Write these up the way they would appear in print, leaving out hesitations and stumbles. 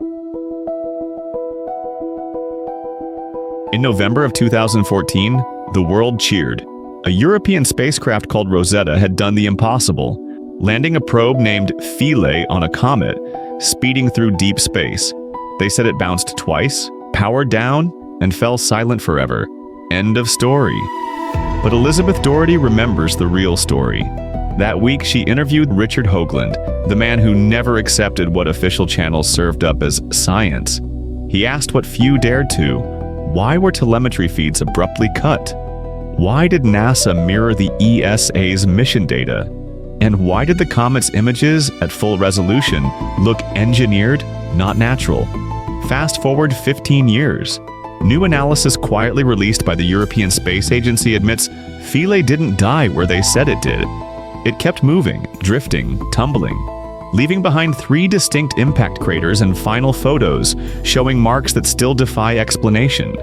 In November of 2014, the world cheered. A European spacecraft called Rosetta had done the impossible, landing a probe named Philae on a comet, speeding through deep space. They said it bounced twice, powered down, and fell silent forever. End of story. But Elizabeth Doherty remembers the real story. That week, she interviewed Richard Hoagland, the man who never accepted what official channels served up as science. He asked what few dared to. Why were telemetry feeds abruptly cut? Why did NASA mirror the ESA's mission data? And why did the comet's images at full resolution look engineered, not natural? Fast forward 15 years. New analysis quietly released by the European Space Agency admits Philae didn't die where they said it did. It kept moving, drifting, tumbling, leaving behind 3 distinct impact craters and final photos showing marks that still defy explanation.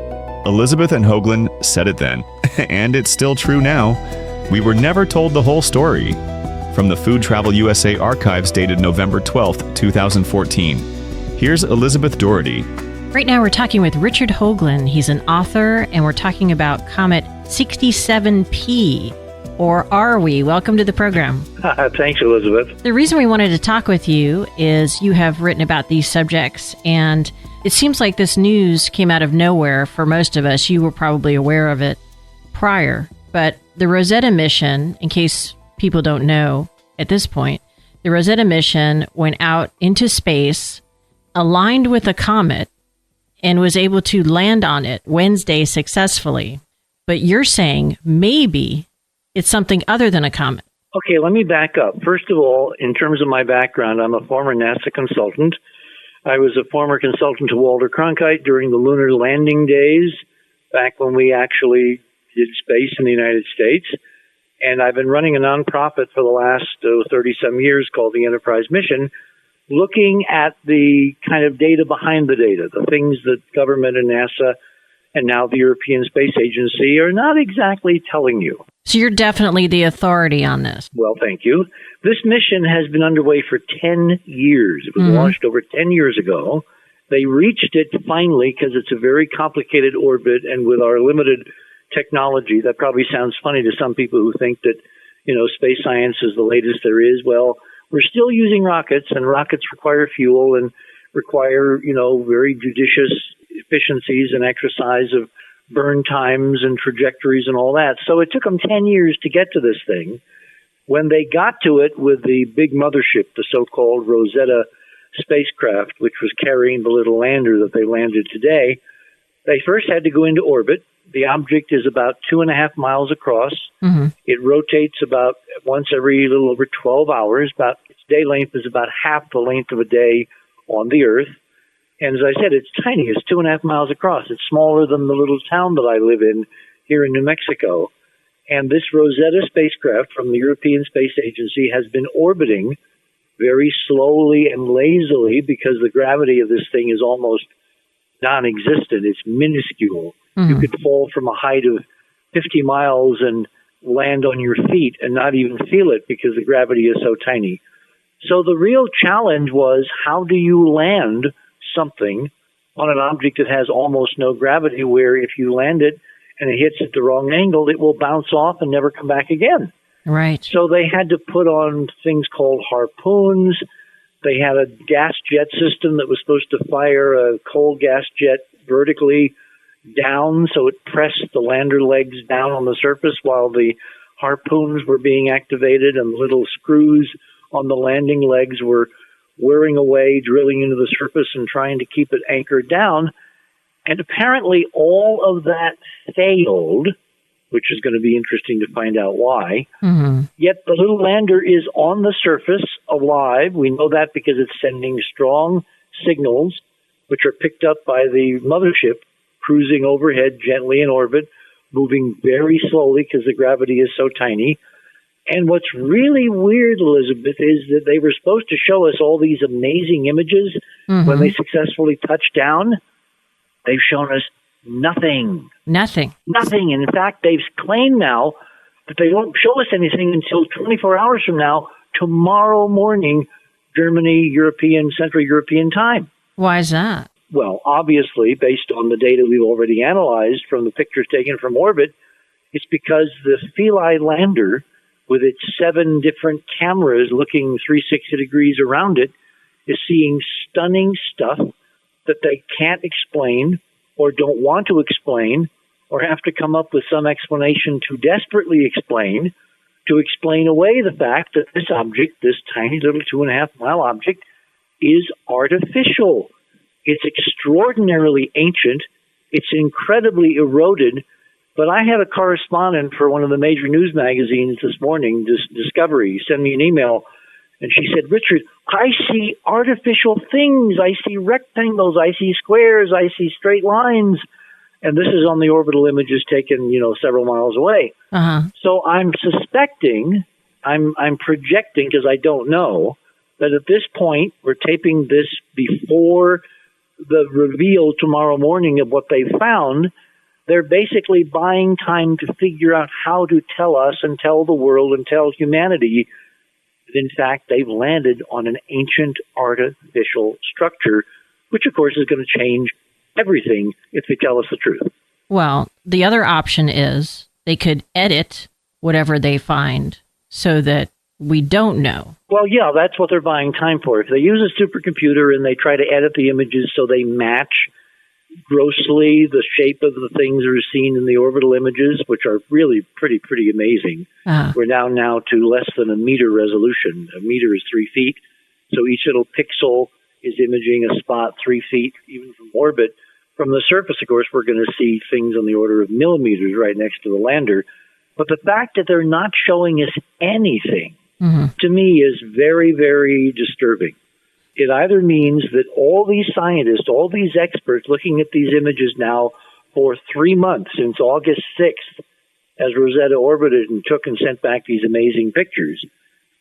Elizabeth and Hoagland said it then, and it's still true now. We were never told the whole story. From the Food Travel USA archives dated November 12, 2014. Here's Elizabeth Doherty. Right now we're talking with Richard Hoagland. He's an author, and we're talking about Comet 67P. Or are we? Welcome to the program. Thanks, Elizabeth. The reason we wanted to talk with you is you have written about these subjects, and it seems like this news came out of nowhere for most of us. You were probably aware of it prior. But the Rosetta mission, in case people don't know at this point, the Rosetta mission went out into space, aligned with a comet, and was able to land on it Wednesday successfully. But you're saying maybe it's something other than a comet. Okay, let me back up. First of all, in terms of my background, I'm a former NASA consultant. I was a former consultant to Walter Cronkite during the lunar landing days, back when we actually did space in the United States. And I've been running a nonprofit for the last 30-some years called the Enterprise Mission, looking at the kind of data behind the data, the things that government and NASA and now the European Space Agency are not exactly telling you. So you're definitely the authority on this. Well, thank you. This mission has been underway for 10 years. It was launched over 10 years ago. They reached it finally because it's a very complicated orbit, and with our limited technology, that probably sounds funny to some people who think that, space science is the latest there is. Well, we're still using rockets, and rockets require fuel and require, very judicious efficiencies and exercise of burn times and trajectories and all that. So it took them 10 years to get to this thing. When they got to it with the big mothership, the so-called Rosetta spacecraft, which was carrying the little lander that they landed today, they first had to go into orbit. The object is about 2.5 miles across. Mm-hmm. It rotates about once every little over 12 hours. Its day length is about half the length of a day on the Earth. And as I said, it's tiny. It's 2.5 miles across. It's smaller than the little town that I live in here in New Mexico. And this Rosetta spacecraft from the European Space Agency has been orbiting very slowly and lazily because the gravity of this thing is almost non-existent. It's minuscule. Mm-hmm. You could fall from a height of 50 miles and land on your feet and not even feel it because the gravity is so tiny. So the real challenge was, how do you land something on an object that has almost no gravity, where if you land it and it hits at the wrong angle, it will bounce off and never come back again. Right. So they had to put on things called harpoons. They had a gas jet system that was supposed to fire a cold gas jet vertically down, so it pressed the lander legs down on the surface while the harpoons were being activated, and little screws on the landing legs were whirring away, drilling into the surface and trying to keep it anchored down. And apparently all of that failed, which is going to be interesting to find out why. Mm-hmm. Yet the little lander is on the surface, alive. We know that because it's sending strong signals, which are picked up by the mothership, cruising overhead gently in orbit, moving very slowly because the gravity is so tiny. And what's really weird, Elizabeth, is that they were supposed to show us all these amazing images when they successfully touched down. They've shown us nothing. Nothing. Nothing. And in fact, they've claimed now that they won't show us anything until 24 hours from now, tomorrow morning, Germany, Central European time. Why is that? Well, obviously, based on the data we've already analyzed from the pictures taken from orbit, it's because the Philae lander, with its 7 different cameras looking 360 degrees around it, is seeing stunning stuff that they can't explain or don't want to explain or have to come up with some explanation to desperately explain away the fact that this object, this tiny little 2.5-mile object, is artificial. It's extraordinarily ancient. It's incredibly eroded. But I had a correspondent for one of the major news magazines this morning, Discovery, send me an email, and she said, Richard, I see artificial things. I see rectangles. I see squares. I see straight lines. And this is on the orbital images taken, several miles away. Uh-huh. So I'm suspecting, I'm projecting, because I don't know, that at this point, we're taping this before the reveal tomorrow morning of what they found. They're basically buying time to figure out how to tell us and tell the world and tell humanity that, in fact, they've landed on an ancient artificial structure, which, of course, is going to change everything if they tell us the truth. Well, the other option is they could edit whatever they find so that we don't know. Well, yeah, that's what they're buying time for. If they use a supercomputer and they try to edit the images so they match grossly the shape of the things that are seen in the orbital images, which are really pretty amazing. Uh-huh. We're now to less than a meter resolution. A meter is 3 feet. So each little pixel is imaging a spot 3 feet, even from orbit. From the surface, of course, we're going to see things on the order of millimeters right next to the lander. But the fact that they're not showing us anything, to me, is very, very disturbing. It either means that all these scientists, all these experts looking at these images now for 3 months, since August 6th, as Rosetta orbited and took and sent back these amazing pictures,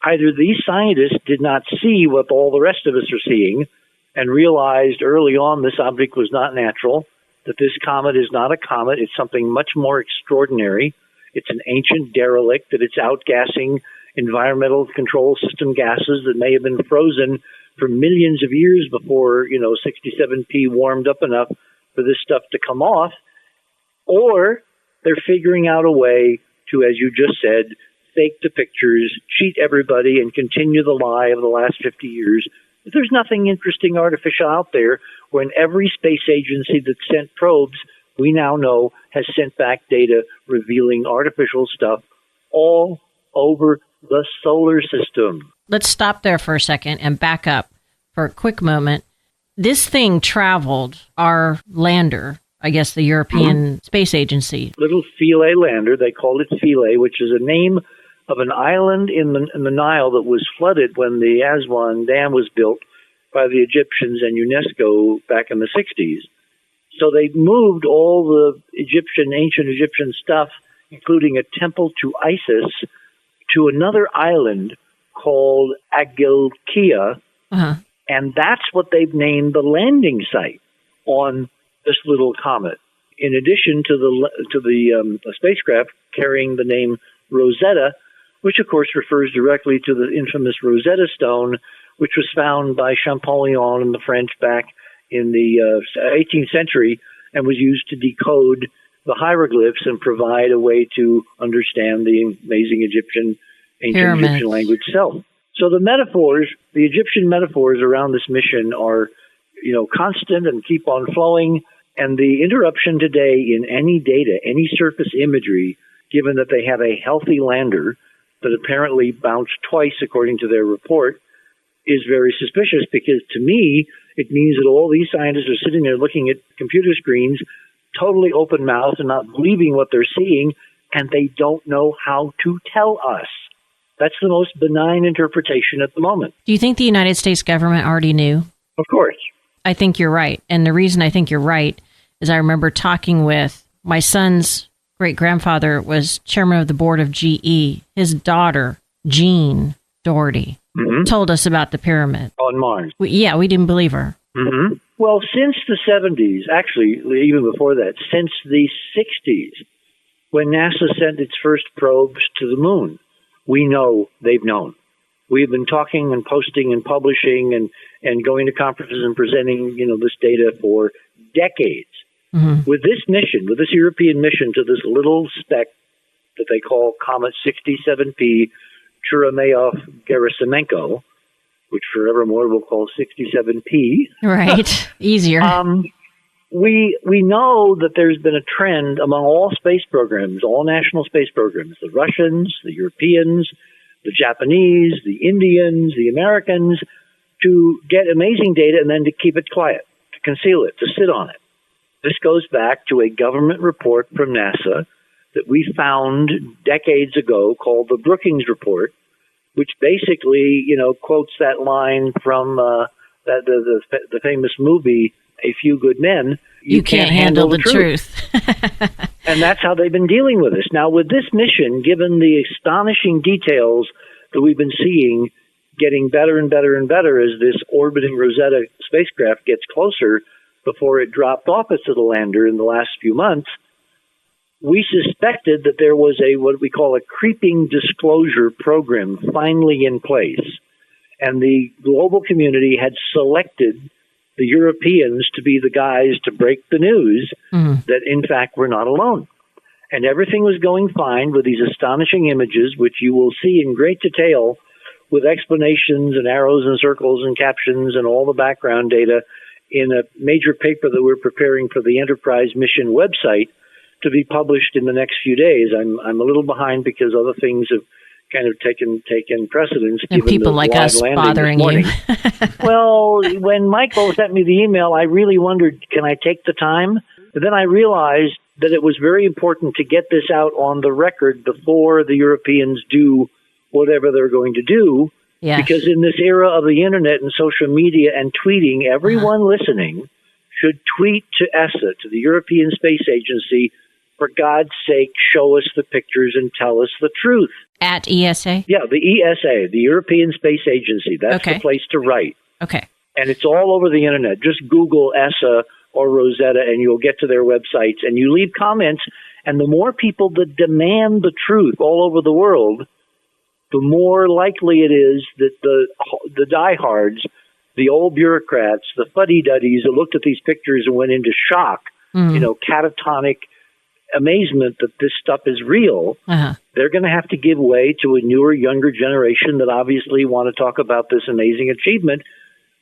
either these scientists did not see what all the rest of us are seeing and realized early on this object was not natural, that this comet is not a comet, it's something much more extraordinary. It's an ancient derelict, that it's outgassing environmental control system gases that may have been frozen for millions of years before, 67P warmed up enough for this stuff to come off. Or they're figuring out a way to, as you just said, fake the pictures, cheat everybody, and continue the lie of the last 50 years. There's nothing interesting artificial out there when every space agency that sent probes, we now know, has sent back data revealing artificial stuff all over the solar system. Let's stop there for a second and back up for a quick moment. This thing traveled our lander, I guess the European Space Agency. Little Philae lander, they called it Philae, which is a name of an island in the Nile that was flooded when the Aswan Dam was built by the Egyptians and UNESCO back in the 60s. So they moved all the ancient Egyptian stuff, including a temple to Isis, to another island called Agilkia, and that's what they've named the landing site on this little comet. In addition to the spacecraft carrying the name Rosetta, which of course refers directly to the infamous Rosetta Stone, which was found by Champollion and the French back in the 18th century and was used to decode the hieroglyphs and provide a way to understand the amazing ancient Egyptian language itself. So the metaphors, the Egyptian metaphors around this mission are, constant and keep on flowing. And the interruption today in any data, any surface imagery, given that they have a healthy lander that apparently bounced twice according to their report, is very suspicious, because to me, it means that all these scientists are sitting there looking at computer screens, totally open-mouthed and not believing what they're seeing, and they don't know how to tell us. That's the most benign interpretation at the moment. Do you think the United States government already knew? Of course. I think you're right. And the reason I think you're right is I remember talking with my son's great-grandfather was chairman of the board of GE. His daughter, Jean Doherty, told us about the pyramid. On Mars. We didn't believe her. Mm-hmm. Well, since the 70s, actually, even before that, since the 60s, when NASA sent its first probes to the moon, we know they've known. We've been talking and posting and publishing and going to conferences and presenting, this data for decades. Mm-hmm. With this mission, with this European mission to this little speck that they call Comet 67P Churyumov-Gerasimenko, which forevermore we'll call 67P. Right. Easier. We know that there's been a trend among all space programs, all national space programs, the Russians, the Europeans, the Japanese, the Indians, the Americans, to get amazing data and then to keep it quiet, to conceal it, to sit on it. This goes back to a government report from NASA that we found decades ago called the Brookings Report, which basically, quotes that line from the famous movie, A Few Good Men. You can't handle the truth. And that's how they've been dealing with this. Now, with this mission, given the astonishing details that we've been seeing getting better and better and better as this orbiting Rosetta spacecraft gets closer before it dropped off its little lander in the last few months, we suspected that there was what we call a creeping disclosure program finally in place. And the global community had selected the Europeans to be the guys to break the news that, in fact, we're not alone. And everything was going fine with these astonishing images, which you will see in great detail with explanations and arrows and circles and captions and all the background data in a major paper that we're preparing for the Enterprise mission website to be published in the next few days. I'm a little behind because other things have kind of taken precedence. And given people the like live us landing bothering this morning. you. Well, when Michael sent me the email, I really wondered, can I take the time? But then I realized that it was very important to get this out on the record before the Europeans do whatever they're going to do. Yes. Because in this era of the internet and social media and tweeting, everyone listening should tweet to ESA, to the European Space Agency, for God's sake, show us the pictures and tell us the truth. At ESA? Yeah, the ESA, the European Space Agency. That's the place to write. Okay. And it's all over the internet. Just Google ESA or Rosetta and you'll get to their websites. And you leave comments, and the more people that demand the truth all over the world, the more likely it is that the diehards, the old bureaucrats, the fuddy-duddies that looked at these pictures and went into shock, catatonic amazement that this stuff is real, they're going to have to give way to a newer, younger generation that obviously want to talk about this amazing achievement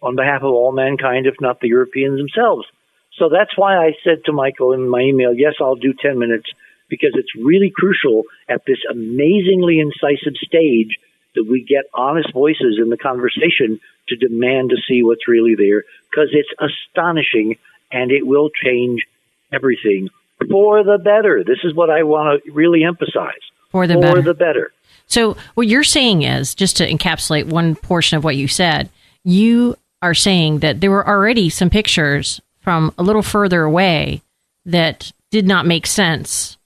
on behalf of all mankind, if not the Europeans themselves. So that's why I said to Michael in my email, yes, I'll do 10 minutes, because it's really crucial at this amazingly incisive stage that we get honest voices in the conversation to demand to see what's really there, because it's astonishing and it will change everything for the better. This is what I want to really emphasize. For the better. So what you're saying is, just to encapsulate one portion of what you said, you are saying that there were already some pictures from a little further away that did not make sense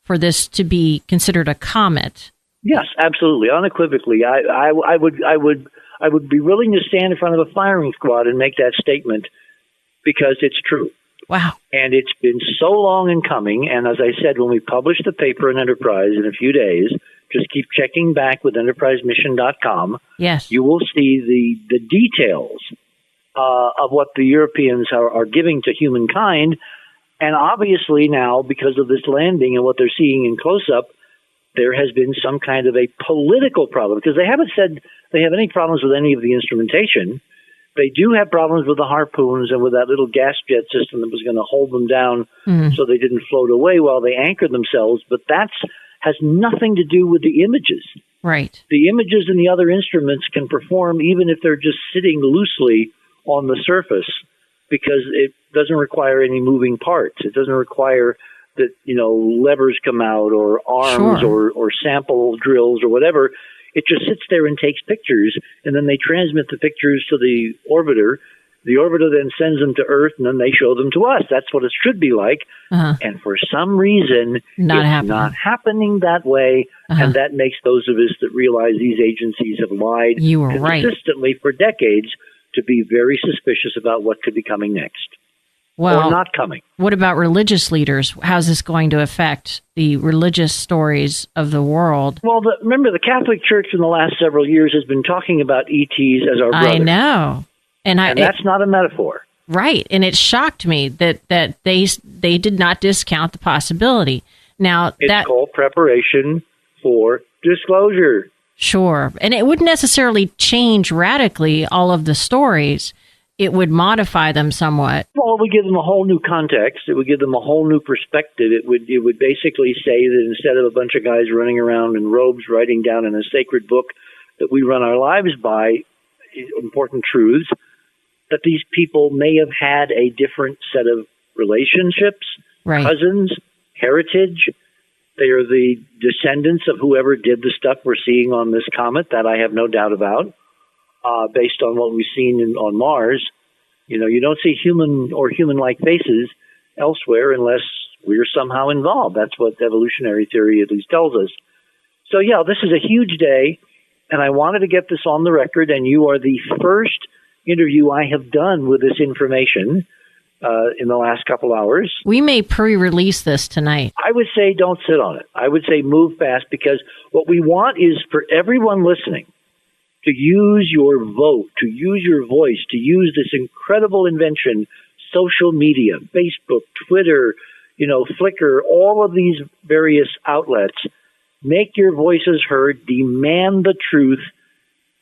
for this to be considered a comet. Yes, absolutely, unequivocally. I would be willing to stand in front of a firing squad and make that statement because it's true. Wow. And it's been so long in coming, and as I said, when we publish the paper in Enterprise in a few days, just keep checking back with enterprisemission.com. Yes. You will see the details of what the Europeans are giving to humankind. And obviously now, because of this landing and what they're seeing in close-up, there has been some kind of a political problem, because they haven't said they have any problems with any of the instrumentation. They do have problems with the harpoons and with that little gas jet system that was going to hold them down so they didn't float away while they anchored themselves. But that has nothing to do with the images. Right. The images and the other instruments can perform even if they're just sitting loosely on the surface, because it doesn't require any moving parts. It doesn't require that, levers come out or arms or sample drills or whatever. It just sits there and takes pictures, and then they transmit the pictures to the orbiter. The orbiter then sends them to Earth, and then they show them to us. That's what it should be like. And for some reason, it's not happening that way, and that makes those of us that realize these agencies have lied consistently for decades to be very suspicious about what could be coming next. or not coming. What about religious leaders? How's this going to affect the religious stories of the world? Well, remember, the Catholic Church in the last several years has been talking about ETs as our brothers. I know. And that's not a metaphor. Right. And it shocked me that they did not discount the possibility. Now, it's called preparation for disclosure. Sure. And it wouldn't necessarily change radically all of the stories. It would modify them somewhat. Well, it would give them a whole new context. It would give them a whole new perspective. It would basically say that instead of a bunch of guys running around in robes writing down in a sacred book that we run our lives by important truths, that these people may have had a different set of relationships, right. Cousins, heritage. They are the descendants of whoever did the stuff we're seeing on this comet, that I have no doubt about. Based on what we've seen on Mars, you don't see human or human-like faces elsewhere unless we're somehow involved. That's what evolutionary theory at least tells us. So, yeah, this is a huge day, and I wanted to get this on the record, and you are the first interview I have done with this information in the last couple hours. We may pre-release this tonight. I would say don't sit on it. I would say move fast, because what we want is for everyone listening to use your vote, to use your voice, to use this incredible invention, social media, Facebook, Twitter, Flickr, all of these various outlets. Make your voices heard, demand the truth,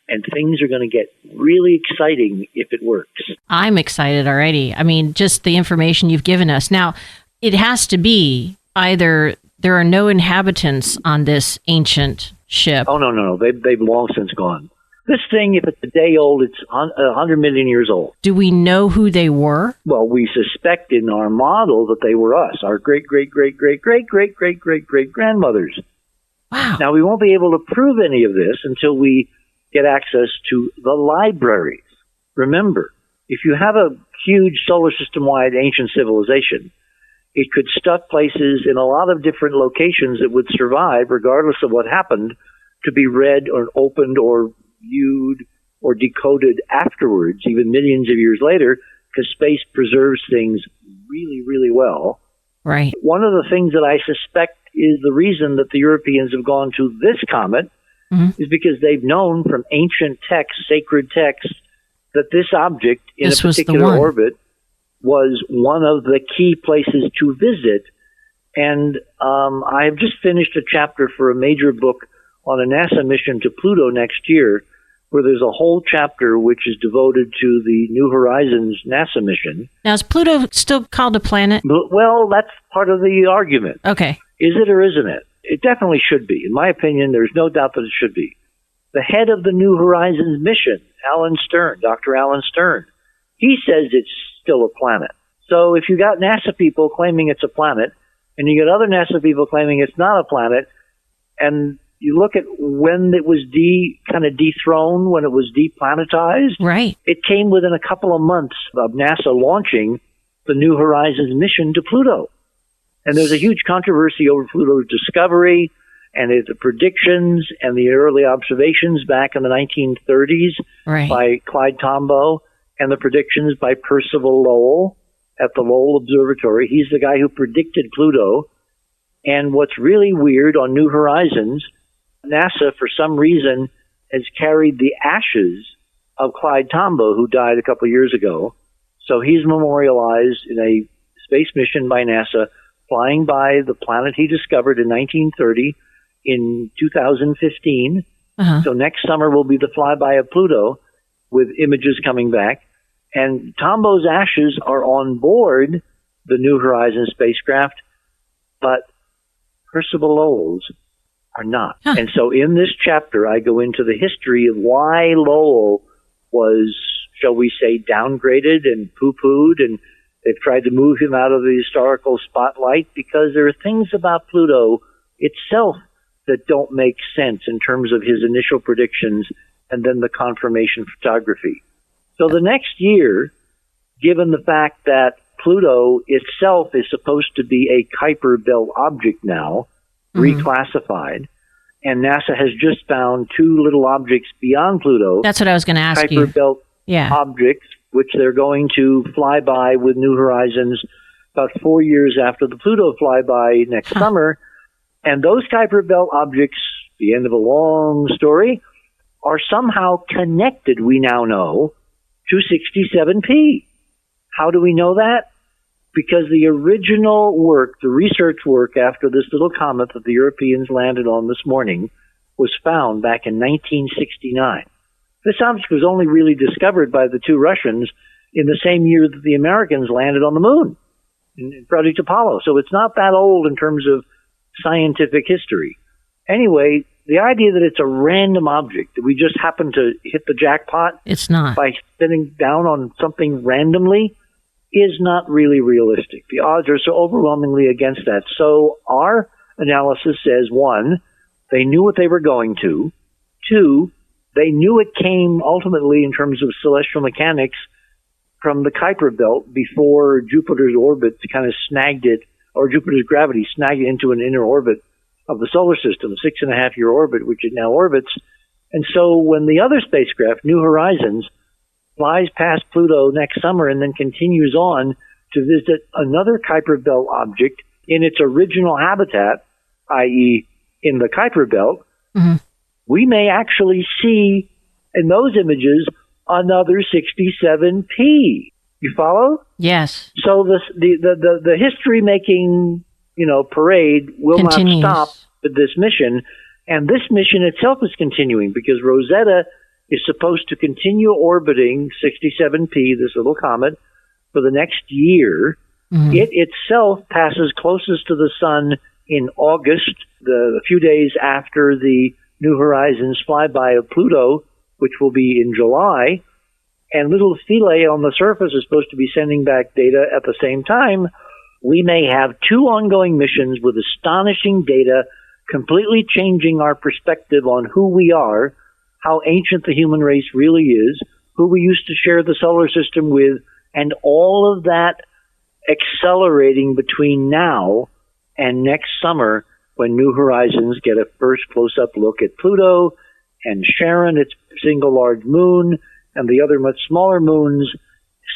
and things are going to get really exciting if it works. I'm excited already. I mean, just the information you've given us. Now, it has to be either there are no inhabitants on this ancient ship. Oh, no. They've long since gone. This thing, if it's a day old, it's 100 million years old. Do we know who they were? Well, we suspect in our model that they were us, our great-great-great-great-great-great-great-great-grandmothers. Wow. Now, we won't be able to prove any of this until we get access to the libraries. Remember, if you have a huge solar system-wide ancient civilization, it could stuff places in a lot of different locations that would survive, regardless of what happened, to be read or opened or viewed or decoded afterwards, even millions of years later, because space preserves things really, really well. Right. One of the things that I suspect is the reason that the Europeans have gone to this comet is because they've known from ancient texts, sacred texts, that this object in a particular orbit was one of the key places to visit. And I have just finished a chapter for a major book on a NASA mission to Pluto next year, where there's a whole chapter which is devoted to the New Horizons NASA mission. Now, is Pluto still called a planet? Well, that's part of the argument. Okay. Is it or isn't it? It definitely should be. In my opinion, there's no doubt that it should be. The head of the New Horizons mission, Dr. Alan Stern, he says it's still a planet. So if you got NASA people claiming it's a planet, and you get other NASA people claiming it's not a planet, and you look at when it was kind of dethroned, when it was deplanetized. Right. It came within a couple of months of NASA launching the New Horizons mission to Pluto. And there's a huge controversy over Pluto's discovery and the predictions and the early observations back in the 1930s by Clyde Tombaugh and the predictions by Percival Lowell at the Lowell Observatory. He's the guy who predicted Pluto. And what's really weird on New Horizons, NASA, for some reason, has carried the ashes of Clyde Tombaugh, who died a couple of years ago. So he's memorialized in a space mission by NASA, flying by the planet he discovered in 1930 in 2015. So next summer will be the flyby of Pluto with images coming back. And Tombaugh's ashes are on board the New Horizons spacecraft, but Percival Lowell's are not. And so in this chapter, I go into the history of why Lowell was, shall we say, downgraded and poo-pooed, and they've tried to move him out of the historical spotlight because there are things about Pluto itself that don't make sense in terms of his initial predictions and then the confirmation photography. So the next year, given the fact that Pluto itself is supposed to be a Kuiper Belt object now, reclassified, and NASA has just found two little objects beyond Pluto. That's what I was going to ask you. Kuiper Belt objects which they're going to fly by with New Horizons about 4 years after the Pluto flyby next summer. And those Kuiper Belt objects, the end of a long story, are somehow connected, we now know, to 67P. How do we know that? Because the original work, the research work after this little comet that the Europeans landed on this morning, was found back in 1969. This object was only really discovered by the two Russians in the same year that the Americans landed on the moon, in Project Apollo. So it's not that old in terms of scientific history. Anyway, the idea that it's a random object, that we just happen to hit the jackpot it's not by sitting down on something randomly, is not really realistic. The odds are so overwhelmingly against that. So our analysis says, one, they knew what they were going to. Two, they knew it came ultimately in terms of celestial mechanics from the Kuiper Belt before Jupiter's orbit kind of snagged it, or Jupiter's gravity snagged it into an inner orbit of the solar system, a 6.5-year orbit, which it now orbits. And so when the other spacecraft, New Horizons, flies past Pluto next summer and then continues on to visit another Kuiper Belt object in its original habitat, i.e. in the Kuiper Belt, we may actually see in those images another 67P. You follow? Yes. So the history-making, parade will Continues. not stop with this mission, and this mission itself is continuing because Rosetta is supposed to continue orbiting 67P, this little comet, for the next year. It itself passes closest to the sun in August, a few days after the New Horizons flyby of Pluto, which will be in July. And little Philae on the surface is supposed to be sending back data at the same time. We may have two ongoing missions with astonishing data, completely changing our perspective on who we are, how ancient the human race really is, who we used to share the solar system with, and all of that accelerating between now and next summer when New Horizons get a first close-up look at Pluto and Charon, its single large moon, and the other much smaller moons,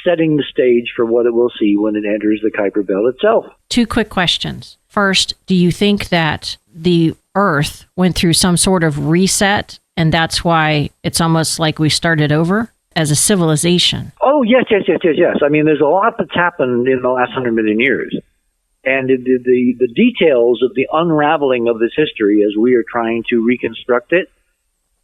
setting the stage for what it will see when it enters the Kuiper Belt itself. Two quick questions. First, do you think that the Earth went through some sort of reset, and that's why it's almost like we started over as a civilization? Oh, yes. I mean, there's a lot that's happened in the last 100 million years. And the details of the unraveling of this history as we are trying to reconstruct it,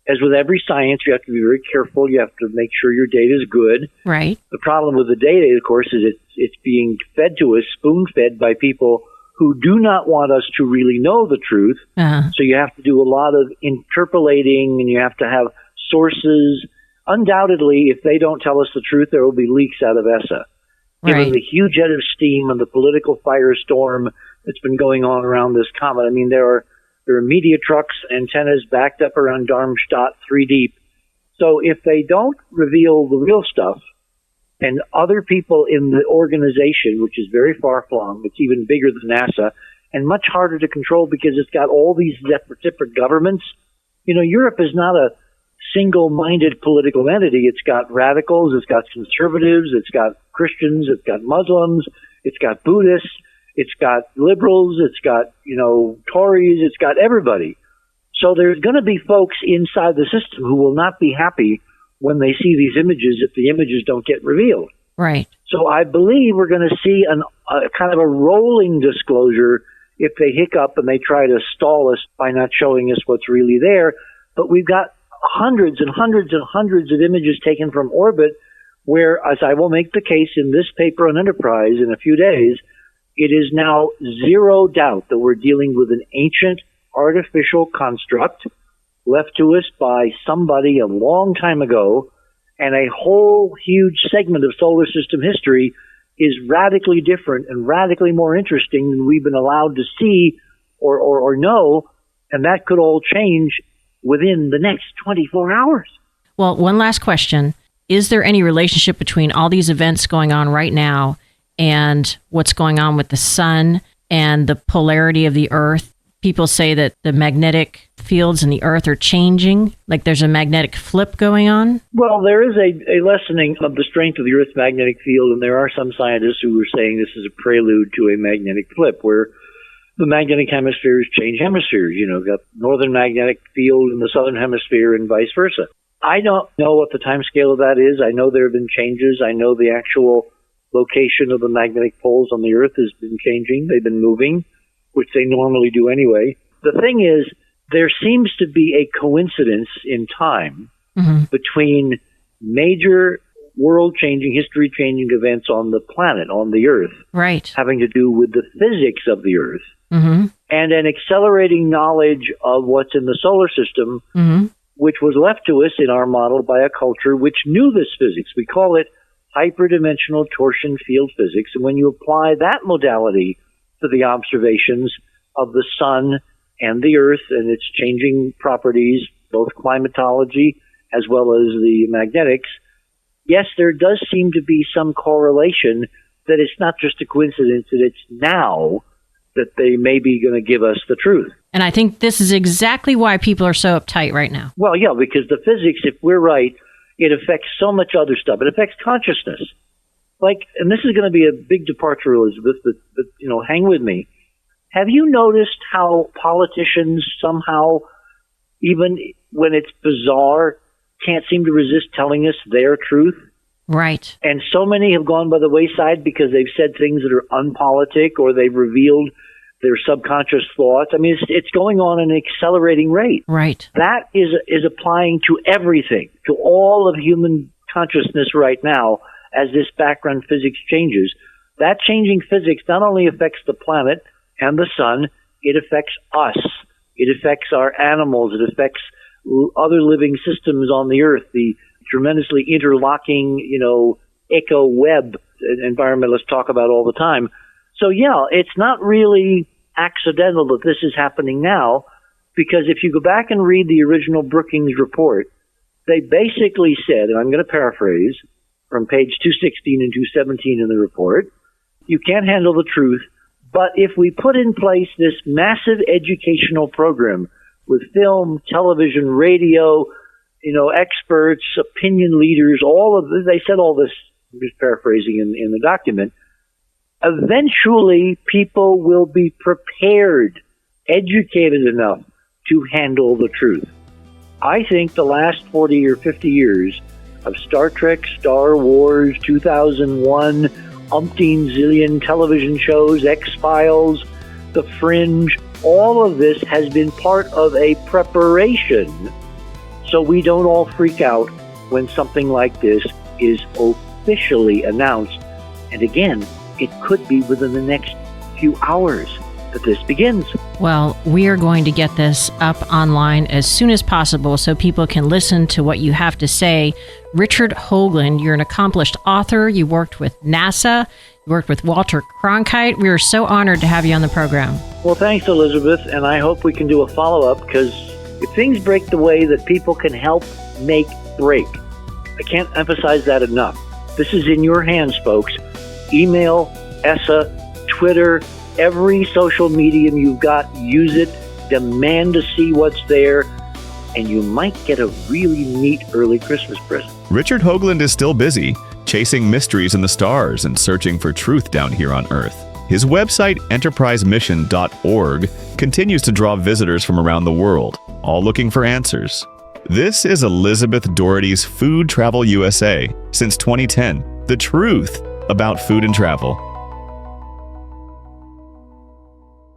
as with every science, you have to be very careful. You have to make sure your data is good. Right. The problem with the data, of course, is it's being fed to us, spoon-fed by people who do not want us to really know the truth. So you have to do a lot of interpolating, and you have to have sources. Undoubtedly, if they don't tell us the truth, there will be leaks out of ESA. Given the huge head of steam and the political firestorm that's been going on around this comet. I mean, there are media trucks, antennas backed up around Darmstadt 3 deep. So if they don't reveal the real stuff, and other people in the organization, which is very far-flung, it's even bigger than NASA, and much harder to control because it's got all these separate governments. Europe is not a single-minded political entity. It's got radicals, it's got conservatives, it's got Christians, it's got Muslims, it's got Buddhists, it's got liberals, it's got, Tories, it's got everybody. So there's going to be folks inside the system who will not be happy when they see these images if the images don't get revealed. Right. So I believe we're going to see a kind of a rolling disclosure if they hiccup and they try to stall us by not showing us what's really there. But we've got hundreds and hundreds and hundreds of images taken from orbit where, as I will make the case in this paper on Enterprise in a few days, it is now zero doubt that we're dealing with an ancient artificial construct left to us by somebody a long time ago, and a whole huge segment of solar system history is radically different and radically more interesting than we've been allowed to see or know, and that could all change within the next 24 hours. Well, one last question. Is there any relationship between all these events going on right now and what's going on with the sun and the polarity of the Earth? people say that the magnetic fields in the Earth are changing, like there's a magnetic flip going on? Well, there is a lessening of the strength of the Earth's magnetic field, and there are some scientists who are saying this is a prelude to a magnetic flip, where the magnetic hemispheres change hemispheres. Got northern magnetic field in the southern hemisphere and vice versa. I don't know what the time scale of that is. I know there have been changes. I know the actual location of the magnetic poles on the Earth has been changing. They've been moving, which they normally do anyway. The thing is, there seems to be a coincidence in time between major world-changing, history-changing events on the planet, on the Earth, right, having to do with the physics of the Earth, and an accelerating knowledge of what's in the solar system, which was left to us in our model by a culture which knew this physics. We call it hyperdimensional torsion field physics. And when you apply that modality to the observations of the sun and the Earth and its changing properties, both climatology as well as the magnetics, yes, there does seem to be some correlation that it's not just a coincidence that it's now that they may be going to give us the truth. And I think this is exactly why people are so uptight right now. Well, yeah, because the physics, if we're right, it affects so much other stuff. It affects consciousness. And this is going to be a big departure, Elizabeth, but hang with me. Have you noticed how politicians somehow, even when it's bizarre, can't seem to resist telling us their truth? Right. And so many have gone by the wayside because they've said things that are unpolitic or they've revealed their subconscious thoughts. I mean, it's going on at an accelerating rate. Right. That is applying to everything, to all of human consciousness right now as this background physics changes. That changing physics not only affects the planet and the sun, it affects us. It affects our animals. It affects other living systems on the Earth, the tremendously interlocking, eco web environmentalists talk about all the time. So, yeah, it's not really accidental that this is happening now, because if you go back and read the original Brookings report, they basically said, and I'm going to paraphrase from page 216 and 217 in the report, you can't handle the truth, but if we put in place this massive educational program with film, television, radio, experts, opinion leaders, all of this, they said all this, I'm just paraphrasing in the document, eventually people will be prepared, educated enough to handle the truth. I think the last 40 or 50 years of Star Trek, Star Wars, 2001, umpteen zillion television shows, X-Files, The Fringe, all of this has been part of a preparation so we don't all freak out when something like this is officially announced. And again, it could be within the next few hours that this begins. Well, we are going to get this up online as soon as possible so people can listen to what you have to say. Richard Hoagland, you're an accomplished author. You worked with NASA. You worked with Walter Cronkite. We are so honored to have you on the program. Well, thanks, Elizabeth, and I hope we can do a follow-up, because if things break the way that people can help make break, I can't emphasize that enough. This is in your hands, folks. Email, ESSA, Twitter, every social medium you've got, use it, demand to see what's there, and you might get a really neat early Christmas present. Richard Hoagland is still busy, chasing mysteries in the stars and searching for truth down here on Earth. His website, enterprisemission.org, continues to draw visitors from around the world, all looking for answers. This is Elizabeth Doherty's Food Travel USA. Since 2010, the truth about food and travel.